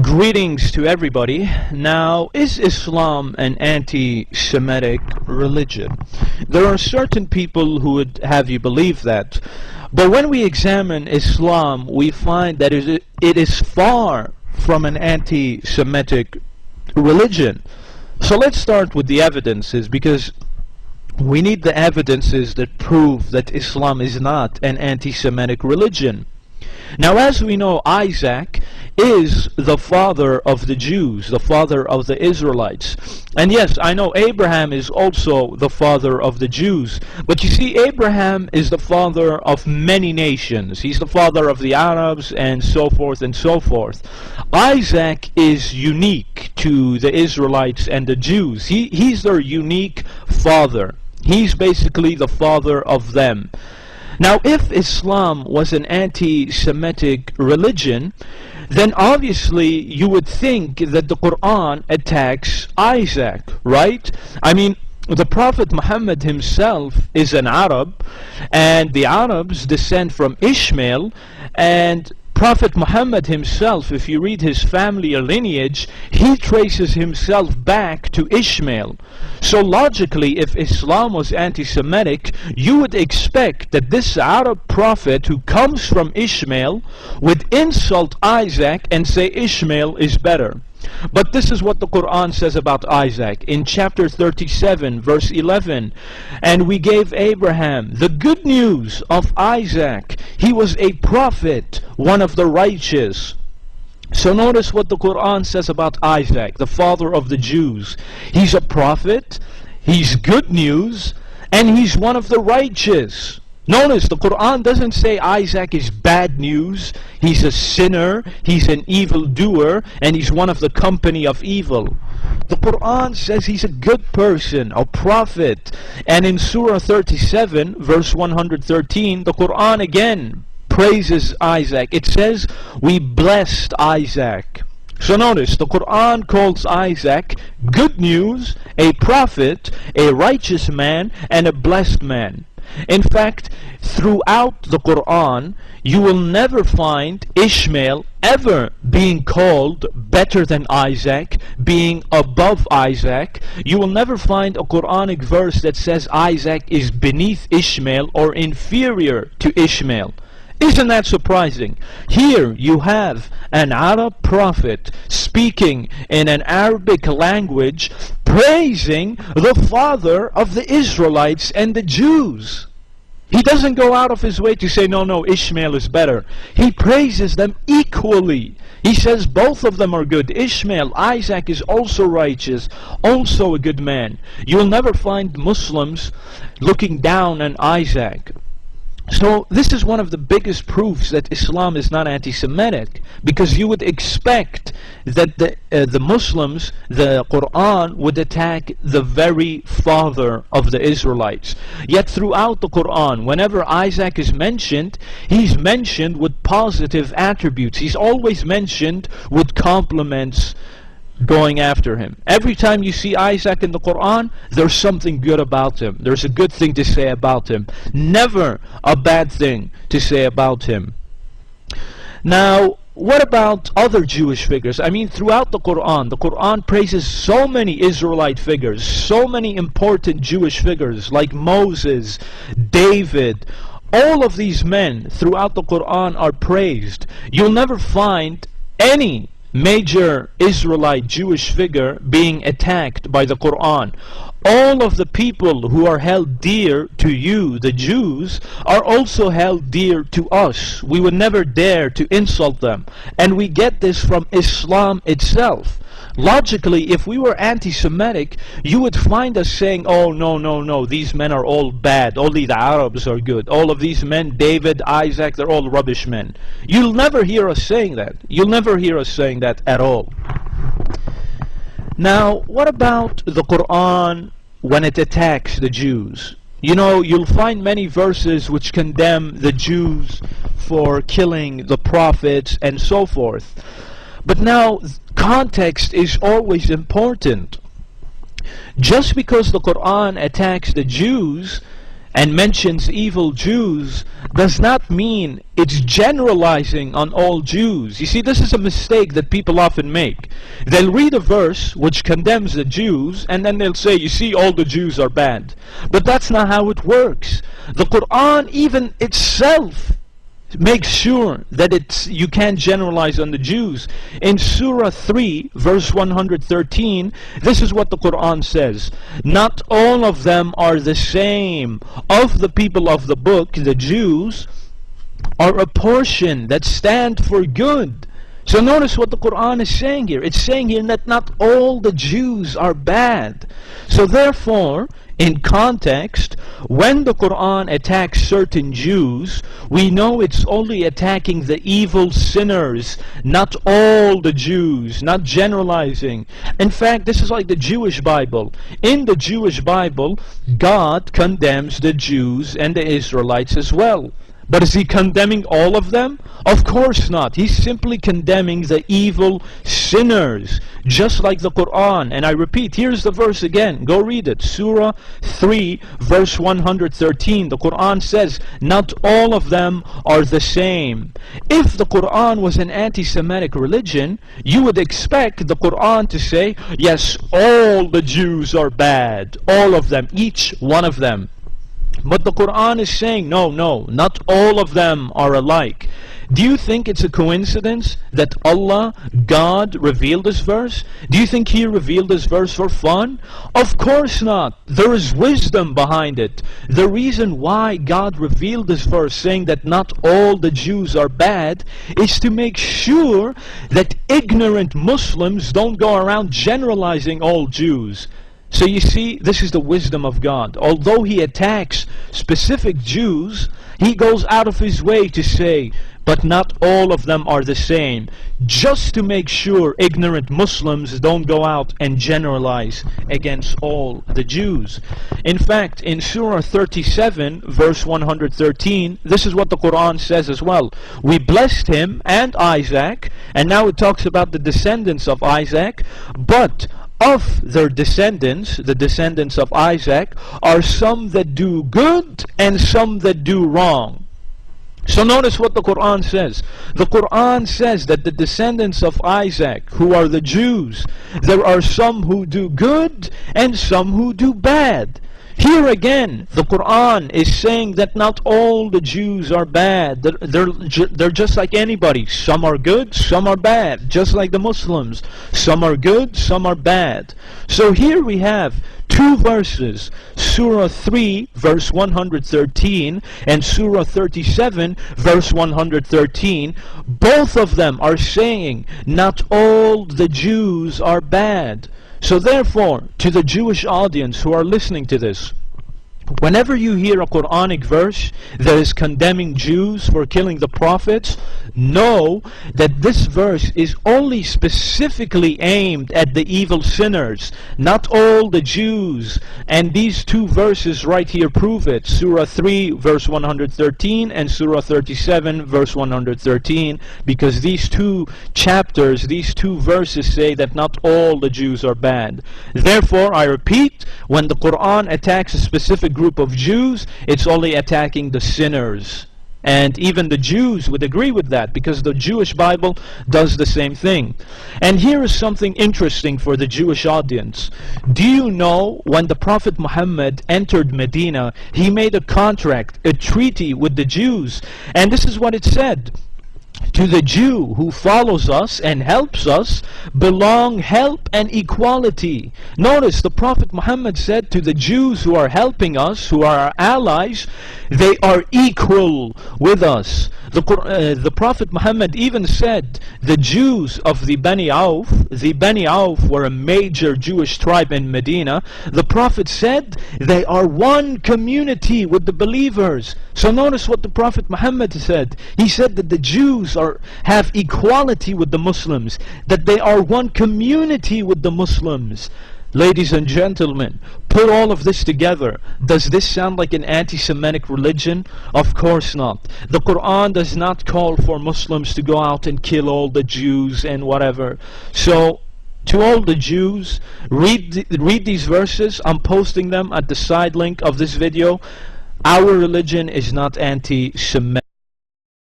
Greetings to everybody. Now, is Islam an anti-Semitic religion? There are certain people who would have you believe that. But when we examine Islam, we find that it is far from an anti-Semitic religion. So let's start with the evidences, because we need the evidences that prove that Islam is not an anti-Semitic religion. Now, as we know, Isaac is the father of the Jews, the father of the Israelites. And yes, I know Abraham is also the father of the Jews. But you see, Abraham is the father of many nations. He's the father of the Arabs and so forth and so forth. Isaac is unique to the Israelites and the Jews. He's their unique father. He's basically the father of them. Now, if Islam was an anti-Semitic religion, then obviously you would think that the Quran attacks Isaac, right? I mean, the Prophet Muhammad himself is an Arab, and the Arabs descend from Ishmael, and Prophet Muhammad himself, if you read his family or lineage, he traces himself back to Ishmael. So logically, if Islam was anti-Semitic, you would expect that this Arab prophet who comes from Ishmael would insult Isaac and say Ishmael is better. But this is what the Quran says about Isaac in chapter 37 verse 11. And we gave Abraham the good news of Isaac. He was a prophet, one of the righteous. So notice what the Quran says about Isaac, the father of the Jews. He's a prophet, he's good news, and he's one of the righteous. Notice the Quran doesn't say Isaac is bad news, he's a sinner, he's an evildoer, and he's one of the company of evil. The Quran says he's a good person, a prophet. And in Surah 37, verse 113, the Quran again praises Isaac. It says, we blessed Isaac. So notice, the Quran calls Isaac good news, a prophet, a righteous man, and a blessed man. In fact, throughout the Quran, you will never find Ishmael ever being called better than Isaac, being above Isaac. You will never find a Quranic verse that says Isaac is beneath Ishmael or inferior to Ishmael. Isn't that surprising? Here you have an Arab prophet speaking in an Arabic language, praising the father of the Israelites and the Jews. He doesn't go out of his way to say, no, Ishmael is better. He praises them equally. He says both of them are good. Ishmael, Isaac is also righteous, also a good man. You will never find Muslims looking down on Isaac. So this is one of the biggest proofs that Islam is not anti-Semitic, because you would expect that the Muslims, the Quran, would attack the very father of the Israelites. Yet throughout the Quran, whenever Isaac is mentioned, he's mentioned with positive attributes. He's always mentioned with compliments going after him. Every time you see Isaac in the Quran, there's something good about him. There's a good thing to say about him. Never a bad thing to say about him. Now, what about other Jewish figures? I mean, throughout the Quran praises so many Israelite figures, so many important Jewish figures like Moses, David. All of these men throughout the Quran are praised. You'll never find any major Israelite Jewish figure being attacked by the Quran. All of the people who are held dear to you, the Jews, are also held dear to us. We would never dare to insult them. And we get this from Islam itself. Logically, if we were anti-Semitic, you would find us saying, oh, no, these men are all bad. Only the Arabs are good. All of these men, David, Isaac, they're all rubbish men. You'll never hear us saying that. You'll never hear us saying that at all. Now, what about the Quran when it attacks the Jews? You know, you'll find many verses which condemn the Jews for killing the prophets and so forth. But now, context is always important. Just because the Quran attacks the Jews and mentions evil Jews does not mean it's generalizing on all Jews. You see, this is a mistake that people often make. They'll read a verse which condemns the Jews, and then they'll say, you see, all the Jews are bad. But that's not how it works. The Quran even itself makes sure that you can't generalize on the Jews. In Surah 3, verse 113, this is what the Quran says: not all of them are the same. Of the people of the book, the Jews are a portion that stand for good. So notice what the Quran is saying here. It's saying here that not all the Jews are bad. So therefore, in context, when the Quran attacks certain Jews, we know it's only attacking the evil sinners, not all the Jews, not generalizing. In fact, this is like the Jewish Bible. In the Jewish Bible, God condemns the Jews and the Israelites as well. But is he condemning all of them? Of course not. He's simply condemning the evil sinners, just like the Quran. And I repeat, here's the verse again. Go read it. Surah 3, verse 113. The Quran says, not all of them are the same. If the Quran was an anti-Semitic religion, you would expect the Quran to say, yes, all the Jews are bad. All of them, each one of them. But the Quran is saying, no, not all of them are alike. Do you think it's a coincidence that Allah, God, revealed this verse? Do you think He revealed this verse for fun? Of course not. There is wisdom behind it. The reason why God revealed this verse saying that not all the Jews are bad is to make sure that ignorant Muslims don't go around generalizing all Jews. So you see, this is the wisdom of God. Although He attacks specific Jews, He goes out of His way to say, but not all of them are the same, just to make sure ignorant Muslims don't go out and generalize against all the Jews. In fact, in Surah 37, verse 113, this is what the Quran says as well. We blessed him and Isaac, and now it talks about the descendants of Isaac, but of their descendants, the descendants of Isaac, are some that do good and some that do wrong. So notice what the Quran says. The Quran says that the descendants of Isaac, who are the Jews, there are some who do good and some who do bad. Here again, the Quran is saying that not all the Jews are bad. They're just like anybody. Some are good, some are bad. Just like the Muslims. Some are good, some are bad. So here we have two verses. Surah 3, verse 113 and Surah 37, verse 113. Both of them are saying not all the Jews are bad. So therefore, to the Jewish audience who are listening to this, whenever you hear a Quranic verse that is condemning Jews for killing the prophets, know that this verse is only specifically aimed at the evil sinners, not all the Jews. And these two verses right here prove it. Surah 3 verse 113 and Surah 37 verse 113, because these two chapters, these two verses say that not all the Jews are bad. Therefore, I repeat, when the Quran attacks a specific group of Jews, it's only attacking the sinners. And even the Jews would agree with that, because the Jewish Bible does the same thing. And here is something interesting for the Jewish audience. Do you know when the Prophet Muhammad entered Medina, he made a contract, a treaty with the Jews? And this is what it said: to the Jew who follows us and helps us belong help and equality. Notice the Prophet Muhammad said to the Jews who are helping us, who are our allies, they are equal with us. The Prophet Muhammad even said the Jews of the Bani Auf were a major Jewish tribe in Medina. The Prophet said they are one community with the believers. So notice what the Prophet Muhammad said. He said that the Jews have equality with the Muslims, that they are one community with the Muslims. Ladies and gentlemen, put all of this together. Does this sound like an anti-Semitic religion? Of course not. The Quran does not call for Muslims to go out and kill all the Jews and whatever. So, to all the Jews, read these verses. I'm posting them at the side link of this video. Our religion is not anti-Semitic.